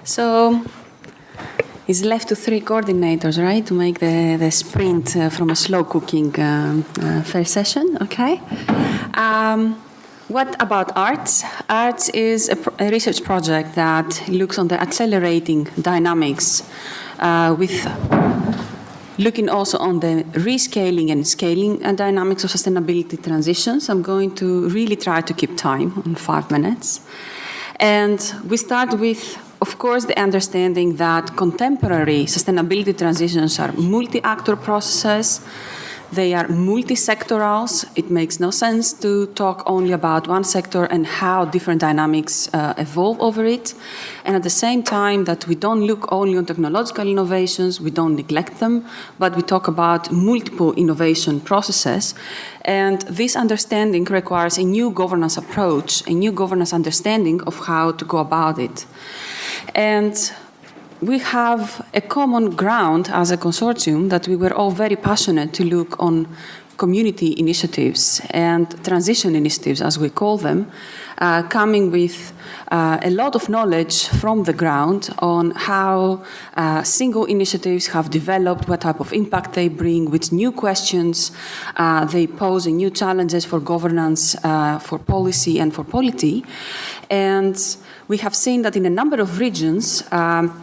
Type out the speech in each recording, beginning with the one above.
So it's left to 3 coordinators, right, to make the sprint from a slow cooking first session, okay? What about ARTS? ARTS is a research project that looks on the accelerating dynamics with looking also on the rescaling and scaling dynamics of sustainability transitions. I'm going to really try to keep time on 5 minutes. And we start with, of course, the understanding that contemporary sustainability transitions are multi-actor processes. They are multi-sectorals. It makes no sense to talk only about one sector and how different dynamics evolve over it. And at the same time that we don't look only on technological innovations, we don't neglect them, but we talk about multiple innovation processes. And this understanding requires a new governance approach, a new governance understanding of how to go about it. And we have a common ground as a consortium that we were all very passionate to look on community initiatives and transition initiatives, as we call them, coming with a lot of knowledge from the ground on how single initiatives have developed, what type of impact they bring, which new questions they pose, and new challenges for governance, for policy, and for polity. And we have seen that in a number of regions,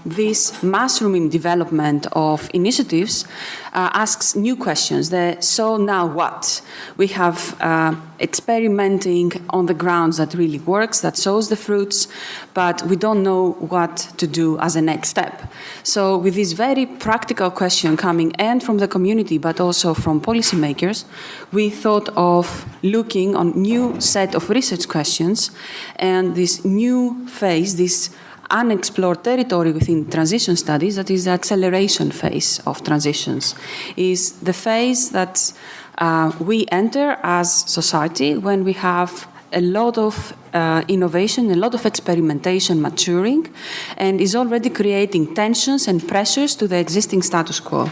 this mushrooming development of initiatives asks new questions. So now what? We have experimenting on the grounds that really works, that shows the fruits, but we don't know what to do as a next step. So with this very practical question coming and from the community, but also from policymakers, we thought of looking on new set of research questions, and this new phase, this unexplored territory within transition studies, that is the acceleration phase of transitions, is the phase that we enter as society when we have a lot of innovation, a lot of experimentation maturing, and is already creating tensions and pressures to the existing status quo.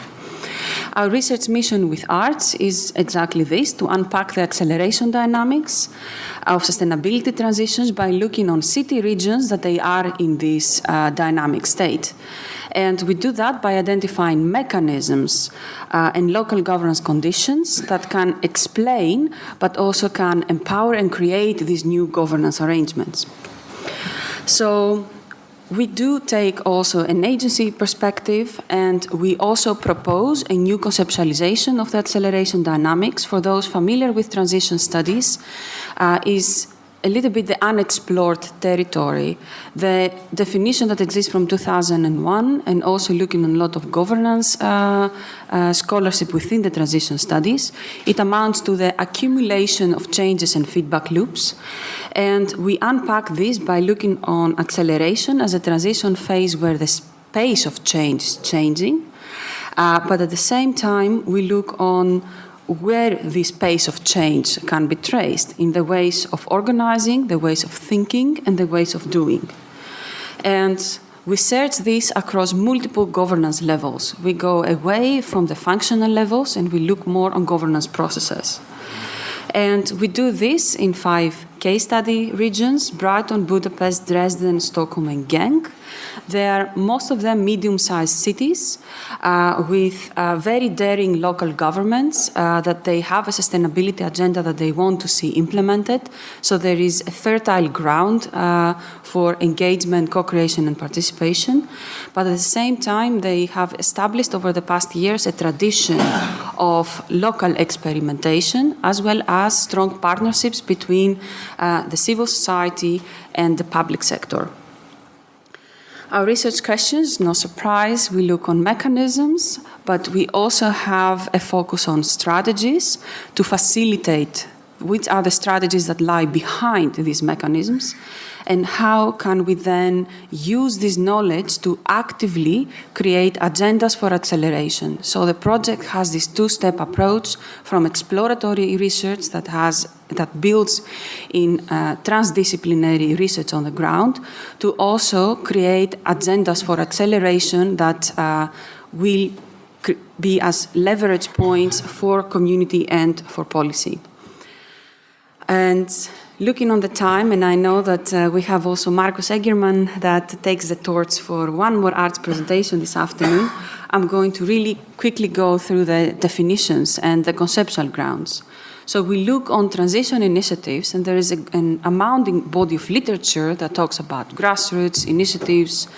Our research mission with ARTS is exactly this, to unpack the acceleration dynamics of sustainability transitions by looking on city regions that they are in this dynamic state. And we do that by identifying mechanisms and local governance conditions that can explain, but also can empower and create these new governance arrangements. So we do take also an agency perspective, and we also propose a new conceptualization of the acceleration dynamics. For those familiar with transition studies, is a little bit the unexplored territory. The definition that exists from 2001, and also looking at a lot of governance scholarship within the transition studies, it amounts to the accumulation of changes and feedback loops. And we unpack this by looking on acceleration as a transition phase where the pace of change is changing. But at the same time, we look on where this pace of change can be traced in the ways of organizing, the ways of thinking, and the ways of doing. And we search this across multiple governance levels. We go away from the functional levels and we look more on governance processes. And we do this in 5 case study regions: Brighton, Budapest, Dresden, Stockholm, and Genk. They are most of them medium-sized cities with very daring local governments that they have a sustainability agenda that they want to see implemented. So there is a fertile ground for engagement, co-creation, and participation. But at the same time, they have established over the past years a tradition of local experimentation, as well as strong partnerships between the civil society and the public sector. Our research questions, no surprise, we look on mechanisms, but we also have a focus on strategies to facilitate which are the strategies that lie behind these mechanisms, and how can we then use this knowledge to actively create agendas for acceleration. So the project has this 2-step approach from exploratory research that builds in transdisciplinary research on the ground to also create agendas for acceleration that will be as leverage points for community and for policy. And looking on the time, and I know that we have also Markus Egerman that takes the torch for one more arts presentation this afternoon, I'm going to really quickly go through the definitions and the conceptual grounds. So we look on transition initiatives, and there is an amounting body of literature that talks about grassroots initiatives,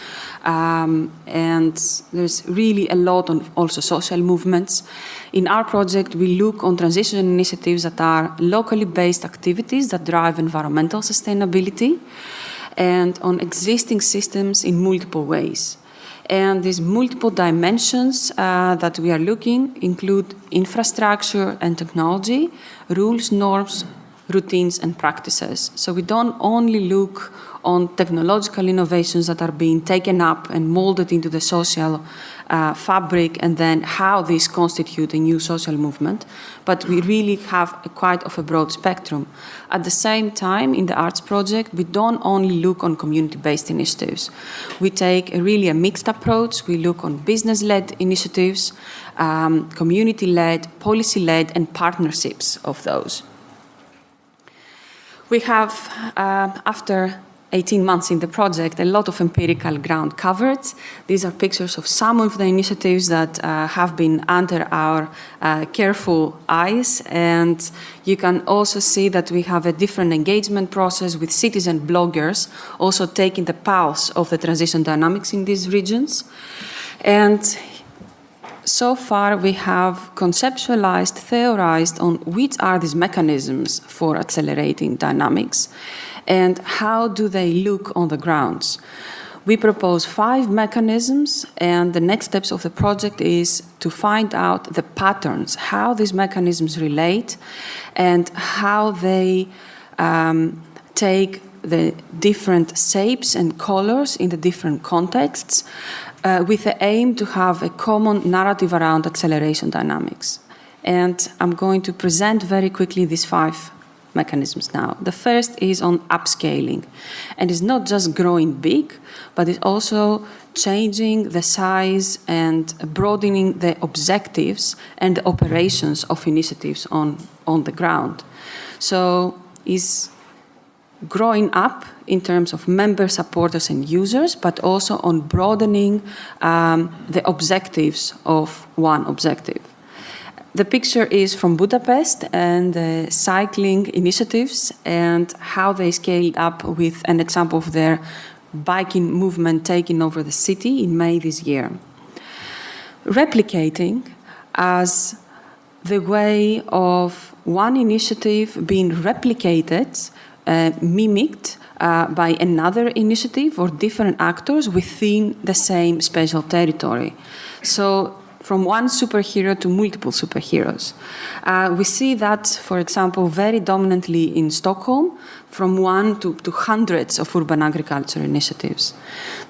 and there's really a lot on also social movements. In our project, we look on transition initiatives that are locally based activities that drive environmental sustainability, and on existing systems in multiple ways. And these multiple dimensions that we are looking include infrastructure and technology, rules, norms, routines, and practices. So we don't only look on technological innovations that are being taken up and molded into the social fabric, and then how these constitute a new social movement, but we really have quite of a broad spectrum. At the same time, in the arts project, we don't only look on community-based initiatives. We take really a mixed approach. We look on business-led initiatives, community-led, policy-led, and partnerships of those. We have, after 18 months in the project, a lot of empirical ground covered. These are pictures of some of the initiatives that have been under our careful eyes, and you can also see that we have a different engagement process with citizen bloggers also taking the pulse of the transition dynamics in these regions. And so far, we have conceptualized, theorized on which are these mechanisms for accelerating dynamics and how do they look on the grounds. We propose 5 mechanisms, and the next steps of the project is to find out the patterns, how these mechanisms relate, and how they take the different shapes and colors in the different contexts, with the aim to have a common narrative around acceleration dynamics. And I'm going to present very quickly these 5 mechanisms now. The first is on upscaling, and it's not just growing big, but it's also changing the size and broadening the objectives and the operations of initiatives on the ground. So it's growing up in terms of members, supporters, and users, but also on broadening the objectives of one objective. The picture is from Budapest and the cycling initiatives and how they scaled up with an example of their biking movement taking over the city in May this year. Replicating as the way of one initiative being replicated, mimicked by another initiative or different actors within the same spatial territory. So from one superhero to multiple superheroes. We see that, for example, very dominantly in Stockholm, from 1 to hundreds of urban agriculture initiatives.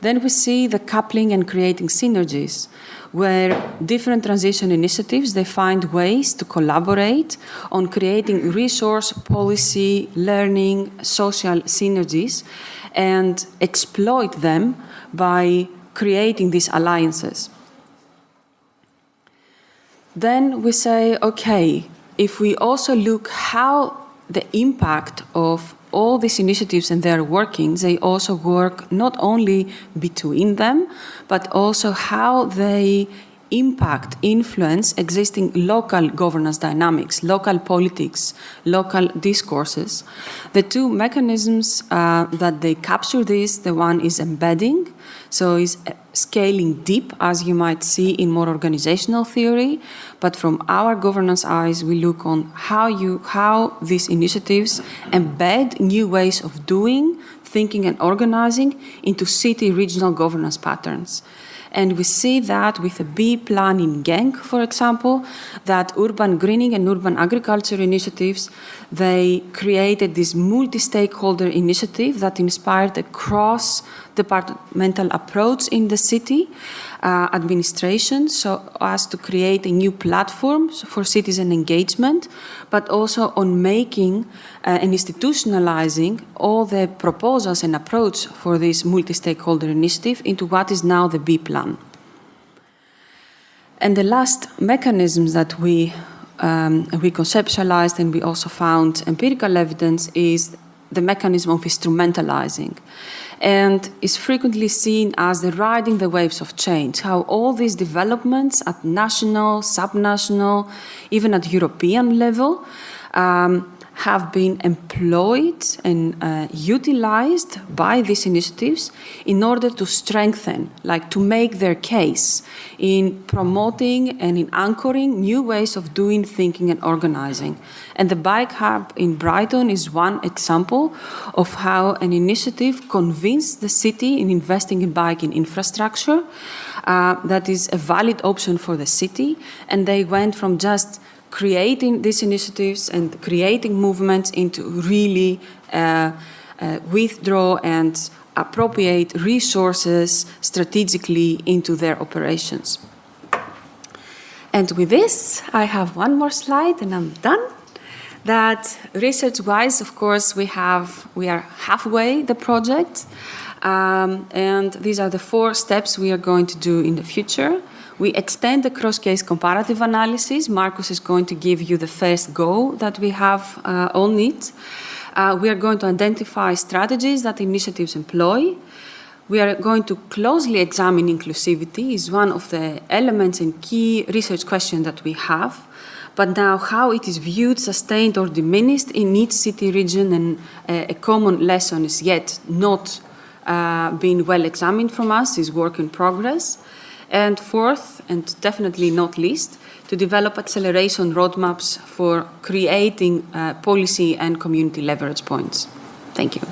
Then we see the coupling and creating synergies, where different transition initiatives, they find ways to collaborate on creating resource, policy, learning, social synergies, and exploit them by creating these alliances. Then we say, okay, if we also look how the impact of all these initiatives and their workings, they also work not only between them, but also how they impact, influence existing local governance dynamics, local politics, local discourses. The 2 mechanisms that they capture this, the one is embedding, so is scaling deep, as you might see in more organizational theory, but from our governance eyes, we look on how these initiatives embed new ways of doing, thinking, and organizing into city regional governance patterns. And we see that with the B plan in Genk, for example, that urban greening and urban agriculture initiatives, they created this multi-stakeholder initiative that inspired a cross-departmental approach in the city administration, so as to create a new platform for citizen engagement, but also on making and institutionalizing all the proposals and approach for this multi-stakeholder initiative into what is now the B plan. And the last mechanisms that we conceptualized and we also found empirical evidence is the mechanism of instrumentalizing, and is frequently seen as the riding the waves of change, how all these developments at national, subnational, even at European level, have been employed and utilized by these initiatives in order to strengthen, like to make their case in promoting and in anchoring new ways of doing, thinking and organizing. And the Bike Hub in Brighton is one example of how an initiative convinced the city in investing in biking infrastructure that is a valid option for the city, and they went from just creating these initiatives and creating movements into really withdraw and appropriate resources strategically into their operations. And with this, I have one more slide and I'm done. That research-wise, of course, we are halfway the project, and these are the 4 steps we are going to do in the future. We extend the cross-case comparative analysis. Markus is going to give you the first go that we have on it. We are going to identify strategies that initiatives employ. We are going to closely examine inclusivity, is one of the elements and key research questions that we have. But now how it is viewed, sustained or diminished in each city region, and a common lesson is yet not being well examined from us, is work in progress. And fourth, and definitely not least, to develop acceleration roadmaps for creating policy and community leverage points. Thank you.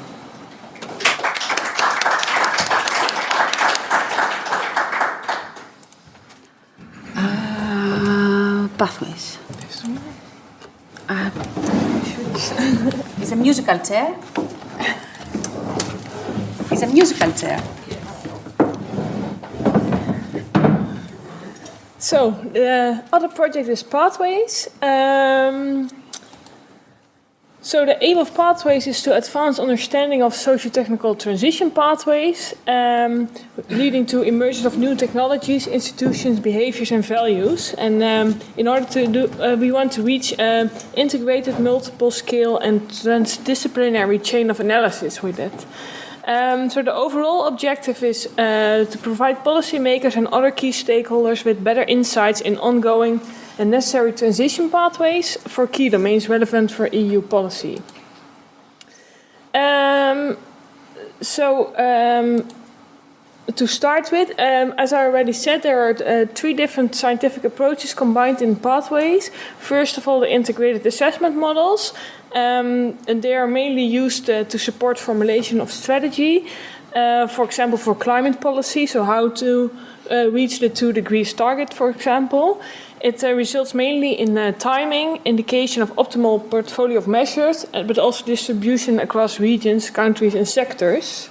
Pathways. It's a musical chair. It's a musical chair. So, the other project is Pathways. So the aim of Pathways is to advance understanding of socio-technical transition pathways, leading to emergence of new technologies, institutions, behaviors and values. And in order to do, we want to reach integrated multiple scale and transdisciplinary chain of analysis with it. So the overall objective is to provide policymakers and other key stakeholders with better insights in ongoing and necessary transition pathways for key domains relevant for EU policy. To start with, as I already said, there are 3 different scientific approaches combined in pathways. First of all, the integrated assessment models. And they are mainly used to support formulation of strategy, for example, for climate policy, so how to reach the 2 degrees target, for example. It results mainly in timing, indication of optimal portfolio of measures, but also distribution across regions, countries and sectors.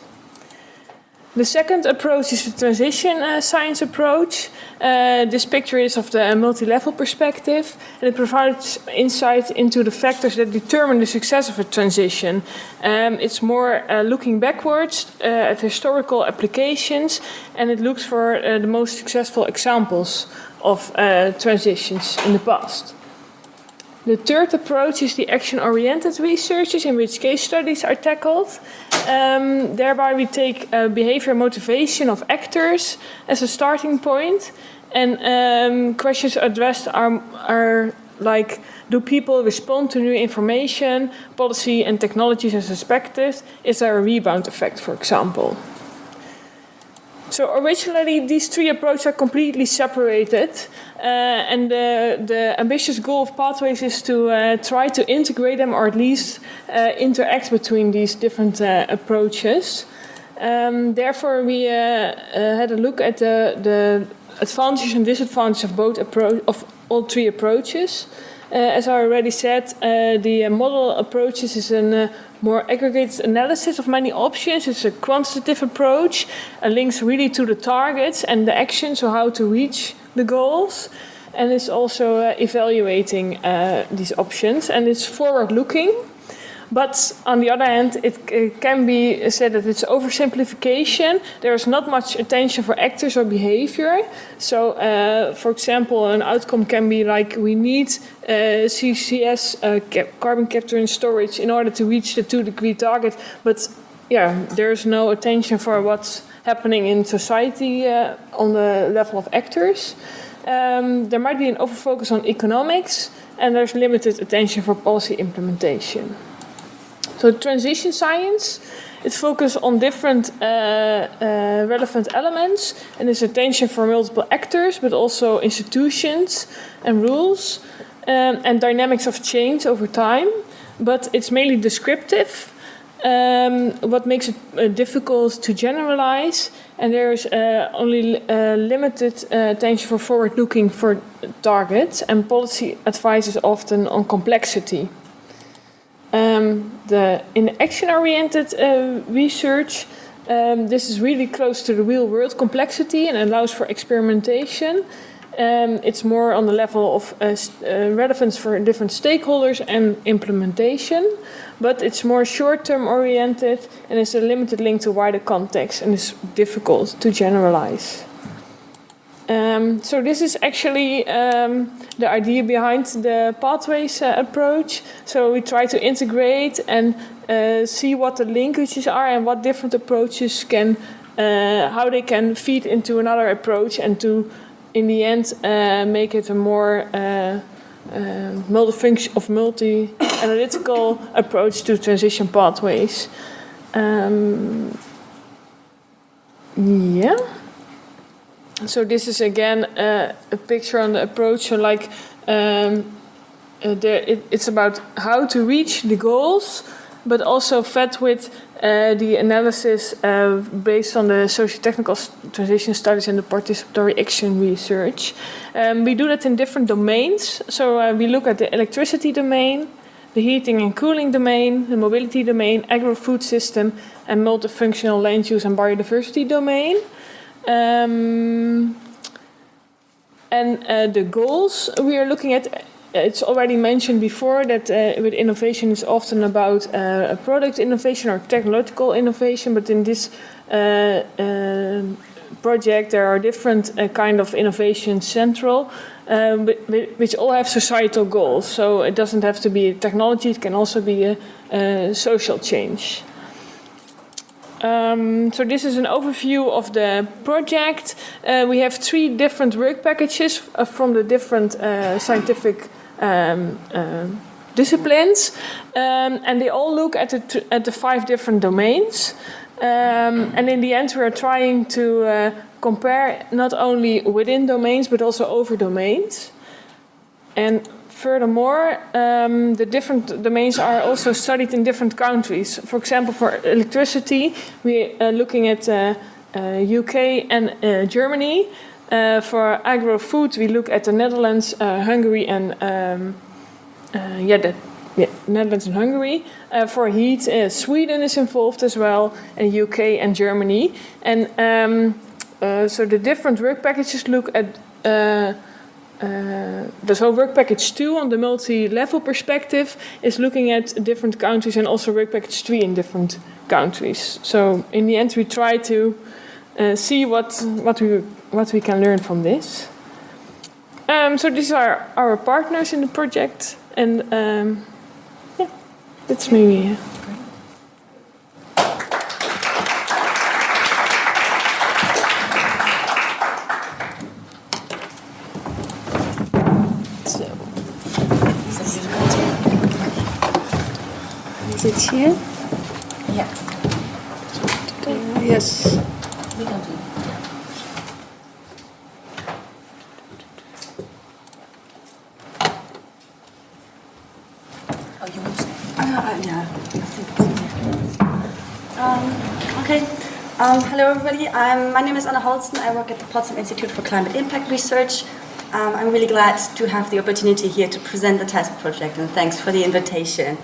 The second approach is the transition science approach. This picture is of the multi-level perspective, and it provides insight into the factors that determine the success of a transition. It's more looking backwards at historical applications, and it looks for the most successful examples of transitions in the past. The third approach is the action-oriented research, in which case studies are tackled. Thereby we take behavior motivation of actors as a starting point, and questions addressed are like, do people respond to new information, policy and technologies as expected? Is there a rebound effect, for example? So originally, these 3 approaches are completely separated, and the ambitious goal of Pathways is to try to integrate them, or at least interact between these different approaches. Therefore, we had a look at the advantages and disadvantages of all 3 approaches. As I already said, the model approaches is a more aggregated analysis of many options. It's a quantitative approach, links really to the targets and the actions, so how to reach the goals. And it's also evaluating these options, and it's forward-looking. But on the other hand, it can be said that it's oversimplification. There's not much attention for actors or behavior. So, for example, an outcome can be like we need CCS, carbon capture and storage, in order to reach the 2-degree target. But yeah, there's no attention for what's happening in society on the level of actors. There might be an overfocus on economics, and there's limited attention for policy implementation. So transition science, it focuses on different relevant elements, and there's attention for multiple actors, but also institutions and rules, and dynamics of change over time. But it's mainly descriptive, what makes it difficult to generalize, and there's only limited attention for forward-looking for targets, and policy advice is often on complexity. In action-oriented research, this is really close to the real-world complexity and allows for experimentation. It's more on the level of relevance for different stakeholders and implementation, but it's more short-term oriented and it's a limited link to wider context and is difficult to generalize. So this is actually the idea behind the pathways approach. So we try to integrate and see what the linkages are and what different approaches can, how they can feed into another approach, and to, in the end, make it a more multi-analytical approach to transition pathways. Yeah. So this is again a picture on the approach. So like it's about how to reach the goals, but also fed with the analysis based on the socio-technical transition studies and the participatory action research. We do that in different domains. So we look at the electricity domain, the heating and cooling domain, the mobility domain, agro-food system, and multifunctional land use and biodiversity domain. The goals we are looking at, it's already mentioned before that with innovation it's often about a product innovation or technological innovation, but in this project there are different kind of innovations central, which all have societal goals. So it doesn't have to be technology, it can also be a social change. So this is an overview of the project. We have 3 different work packages from the different scientific disciplines, and they all look at the 5 different domains. And in the end, we are trying to compare not only within domains but also over domains. And furthermore, the different domains are also studied in different countries. For example, for electricity, we are looking at UK and Germany. For agro-food, we look at the Netherlands, Hungary, and Netherlands and Hungary. For heat, Sweden is involved as well, and UK and Germany. And so the different work packages look at. So work package 2 on the multi-level perspective is looking at different countries, and also work package 3 in different countries. So in the end we try to see what we can learn from this. So these are our partners in the project, and that's maybe. Is it here? Yeah. Yes. We can do. Oh, you want to start? Yeah, I think okay. Hello, everybody. My name is Anna Holsten. I work at the Potsdam Institute for Climate Impact Research. I'm really glad to have the opportunity here to present the TESS project, and thanks for the invitation.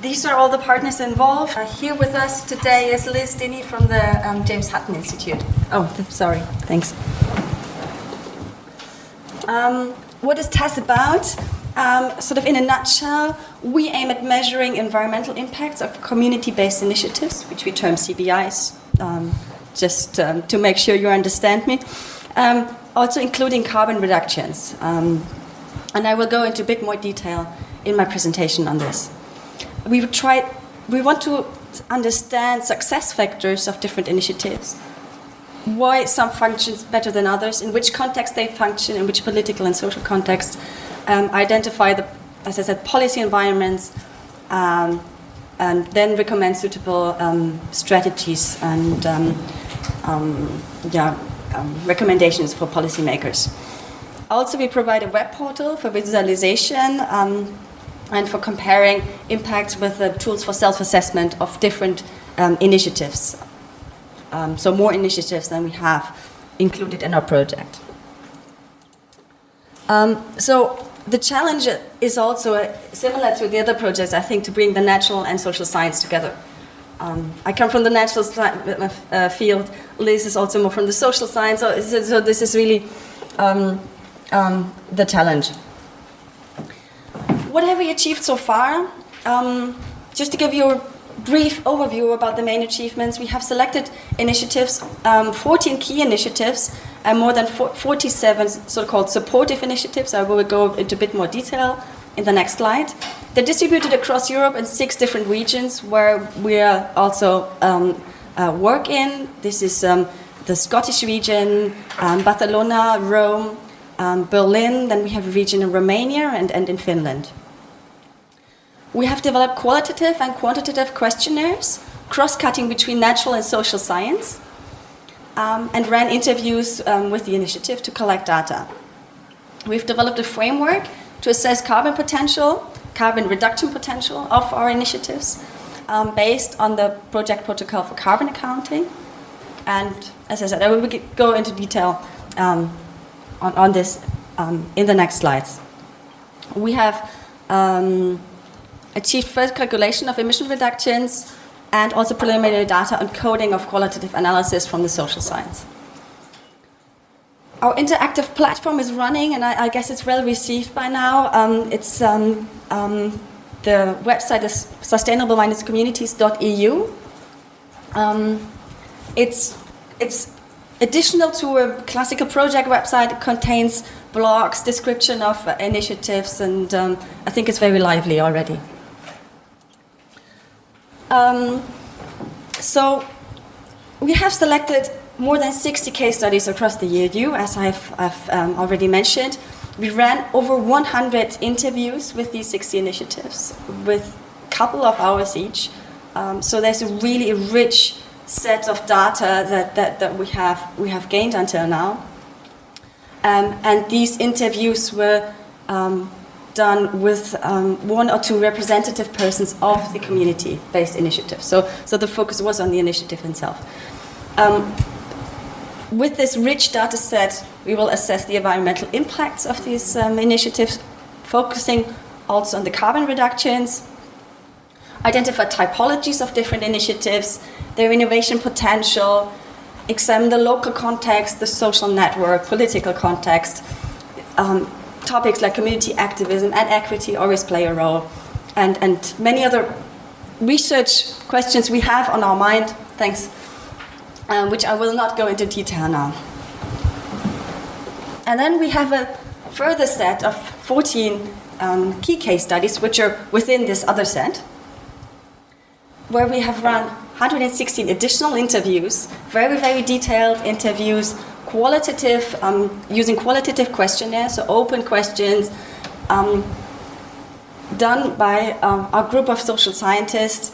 These are all the partners involved. Here with us today is Liz Dinney from the James Hutton Institute. Oh, sorry. Thanks. What is TESS about? Sort of in a nutshell, we aim at measuring environmental impacts of community-based initiatives, which we term CBIs, just to make sure you understand me. Also including carbon reductions. And I will go into a bit more detail in my presentation on this. We want to understand success factors of different initiatives, why some functions better than others, in which context they function, in which political and social context, identify the, as I said, policy environments, and then recommend suitable strategies and recommendations for policymakers. Also, we provide a web portal for visualization and for comparing impacts with the tools for self-assessment of different initiatives. So more initiatives than we have included in our project. So the challenge is also similar to the other projects, I think, to bring the natural and social science together. I come from the natural field. Liz is also more from the social science. So this is really the challenge. What have we achieved so far? Just to give you a brief overview about the main achievements, we have selected initiatives, 14 key initiatives, and more than 47 so-called supportive initiatives. I will go into a bit more detail in the next slide. They're distributed across Europe in 6 different regions where we are also work in. This is the Scottish region, Barcelona, Rome, Berlin. Then we have a region in Romania and in Finland. We have developed qualitative and quantitative questionnaires, cross-cutting between natural and social science, and ran interviews with the initiative to collect data. We've developed a framework to assess carbon reduction potential of our initiatives, based on the project protocol for carbon accounting. And as I said, I will go into detail on this in the next slides. We have achieved first calculation of emission reductions and also preliminary data on coding of qualitative analysis from the social science. Our interactive platform is running, and I guess it's well received by now. The website is sustainable-communities.eu. It's additional to a classical project website. It contains blogs, description of initiatives, and I think it's very lively already. So we have selected more than 60 case studies across the EU, as I've already mentioned. We ran over 100 interviews with these 60 initiatives, with a couple of hours each. So there's a really rich set of data that we have gained until now. And these interviews were done with 1 or 2 representative persons of the community-based initiative. So the focus was on the initiative itself. With this rich data set, we will assess the environmental impacts of these initiatives, focusing also on the carbon reductions, identify typologies of different initiatives, their innovation potential, examine the local context, the social network, political context. Topics like community activism and equity always play a role, and many other research questions we have on our mind, which I will not go into detail now. And then we have a further set of 14 key case studies, which are within this other set, where we have run 116 additional interviews, very, very detailed interviews, qualitative, using qualitative questionnaires, so open questions, done by our group of social scientists,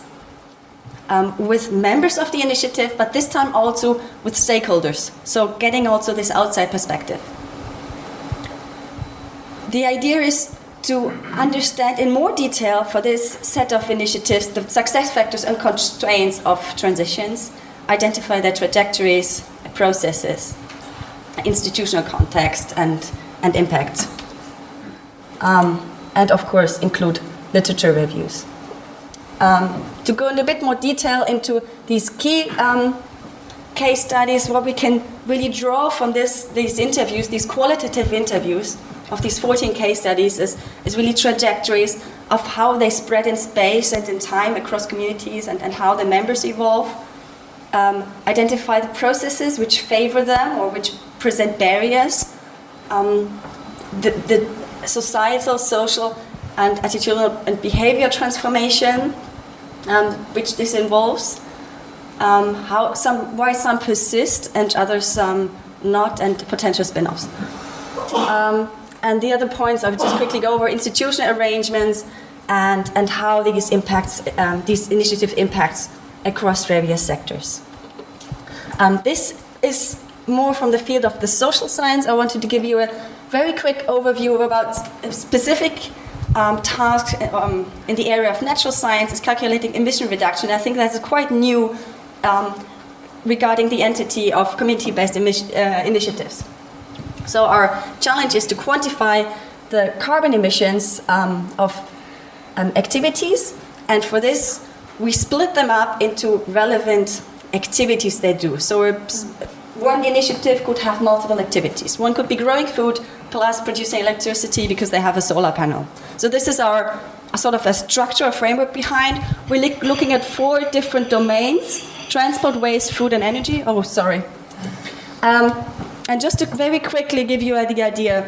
with members of the initiative, but this time also with stakeholders, so getting also this outside perspective. The idea is to understand in more detail for this set of initiatives the success factors and constraints of transitions, identify their trajectories, processes, institutional context, and impact. And of course include literature reviews. To go in a bit more detail into these key case studies, what we can really draw from these interviews, these qualitative interviews, of these 14 case studies is really trajectories of how they spread in space and in time across communities and how the members evolve. Identify the processes which favor them or which present barriers. The societal, social, and attitudinal and behavior transformation which this involves. Why some persist and others not, and potential spin-offs. And the other points I would just quickly go over: institutional arrangements and how these initiatives impacts across various sectors. This is more from the field of the social science. I wanted to give you a very quick overview about a specific task in the area of natural science is calculating emission reduction. I think that's quite new regarding the entity of community-based initiatives. So our challenge is to quantify the carbon emissions of activities, and for this we split them up into relevant activities they do. So one initiative could have multiple activities. One could be growing food plus producing electricity because they have a solar panel. So this is our sort of a structure, a framework behind. We're looking at 4 different domains: transport, waste, food, and energy. Oh, sorry. And just to very quickly give you the idea,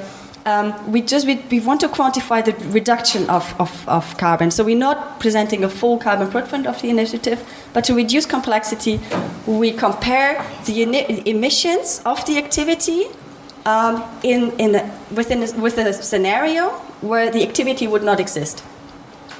we want to quantify the reduction of carbon. So we're not presenting a full carbon footprint of the initiative, but to reduce complexity, we compare the emissions of the activity with a scenario where the activity would not exist.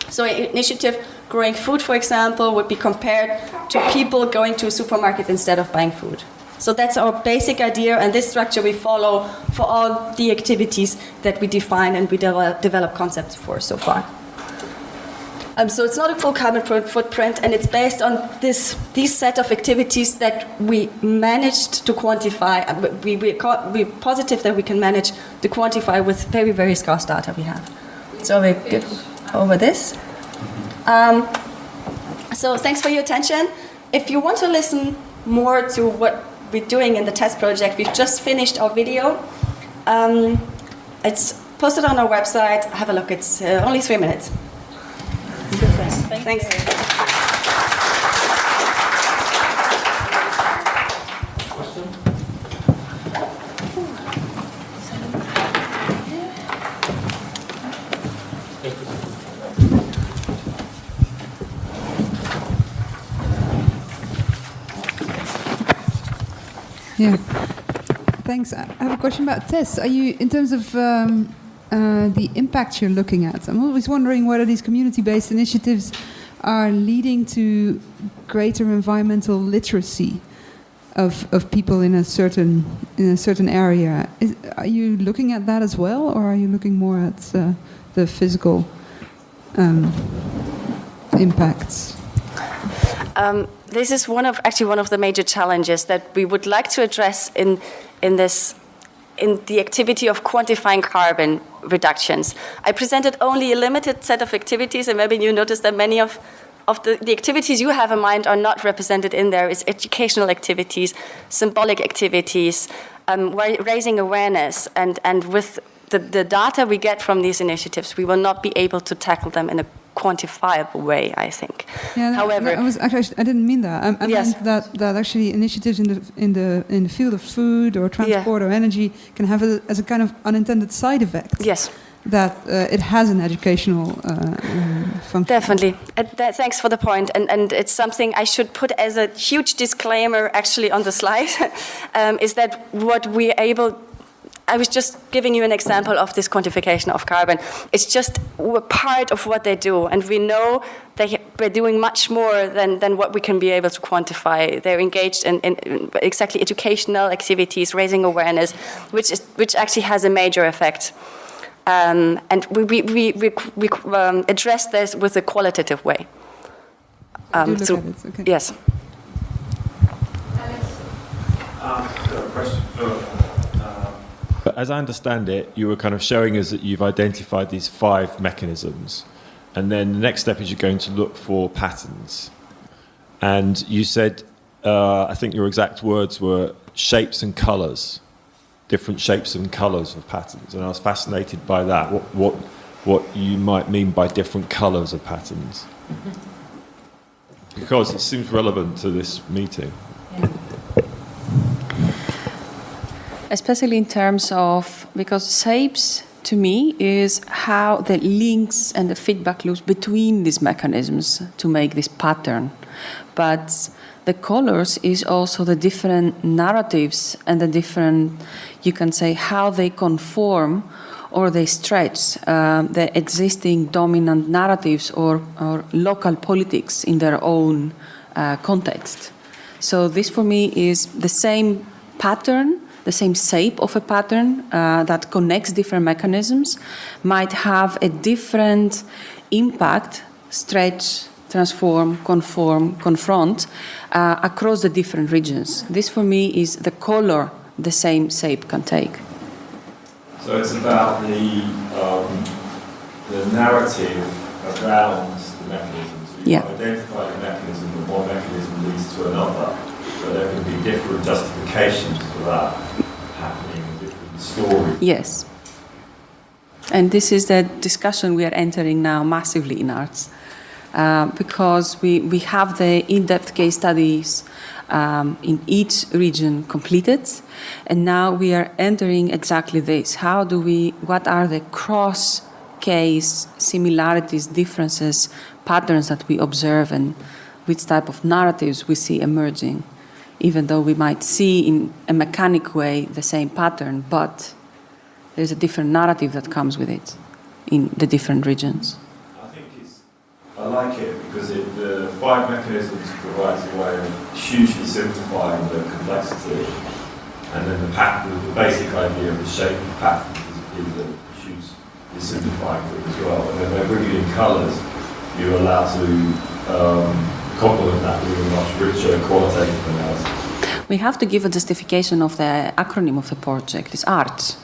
So an initiative growing food, for example, would be compared to people going to a supermarket instead of buying food. So that's our basic idea, and this structure we follow for all the activities that we define and we develop concepts for so far. So it's not a full carbon footprint, and it's based on these set of activities that we managed to quantify. We're positive that we can manage to quantify with very, very scarce data we have. So we go over this. So thanks for your attention. If you want to listen more to what we're doing in the TESS project, we've just finished our video. It's posted on our website. Have a look. It's only 3 minutes. Thanks. Yeah, thanks. I have a question about TESS. Are you, in terms of the impact you're looking at, I'm always wondering whether these community-based initiatives are leading to greater environmental literacy of people in a certain area. Are you looking at that as well, or are you looking more at the physical impacts? This is one of the major challenges that we would like to address in the activity of quantifying carbon reductions. I presented only a limited set of activities, and maybe you noticed that many of the activities you have in mind are not represented in there. It's educational activities, symbolic activities, raising awareness, and with the data we get from these initiatives, we will not be able to tackle them in a quantifiable way, I think. Yeah, However, I didn't mean that. I yes. meant that actually initiatives in the field of food or transport or energy can have as a kind of unintended side effect. Yes. That it has an educational function. Definitely. Thanks for the point. And it's something I should put as a huge disclaimer actually on the slide, is that what we're able... I was just giving you an example of this quantification of carbon. It's just a part of what they do, and we know they're doing much more than what we can be able to quantify. They're engaged in exactly educational activities, raising awareness, which actually has a major effect. And we address this with a qualitative way. Okay. Yes. Question. But as I understand it, you were kind of showing us that you've identified these 5 mechanisms, and then the next step is you're going to look for patterns. And you said, I think your exact words were shapes and colours. different shapes and colours of patterns, and I was fascinated by that. What you might mean by different colours of patterns, because it seems relevant to this meeting. Especially in terms of, because shapes to me is how the links and the feedback loops between these mechanisms to make this pattern. But the colors is also the different narratives and the different, you can say, how they conform or they stretch the existing dominant narratives or local politics in their own context. So this for me is the same pattern, the same shape of a pattern that connects different mechanisms, might have a different impact, stretch, transform, conform, confront, across the different regions. This for me is the color the same shape can take. So it's about the narrative around the mechanisms. You Yeah. identify the mechanism, and one mechanism leads to another, but there can be different justifications for that happening, different stories. Yes. And this is the discussion we are entering now massively in arts. Because we have the in-depth case studies in each region completed, and now we are entering exactly this. What are the cross-case similarities, differences, patterns that we observe, and which type of narratives we see emerging, even though we might see in a mechanic way the same pattern, but there's a different narrative that comes with it in the different regions. I like it because the 5 mechanisms provides a way of hugely simplifying the complexity, and then the basic idea of the shape of patterns is a hugely simplifying it as well. And then by bringing in colours, you're allowed to complement that with a much richer qualitative analysis. We have to give a justification of the acronym of the project. It's ART.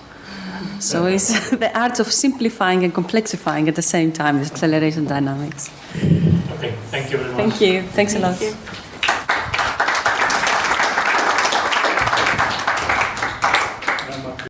So it's the art of simplifying and complexifying at the same time, the acceleration dynamics. Okay, thank you very much. Thank you. Thanks a lot. Thank you.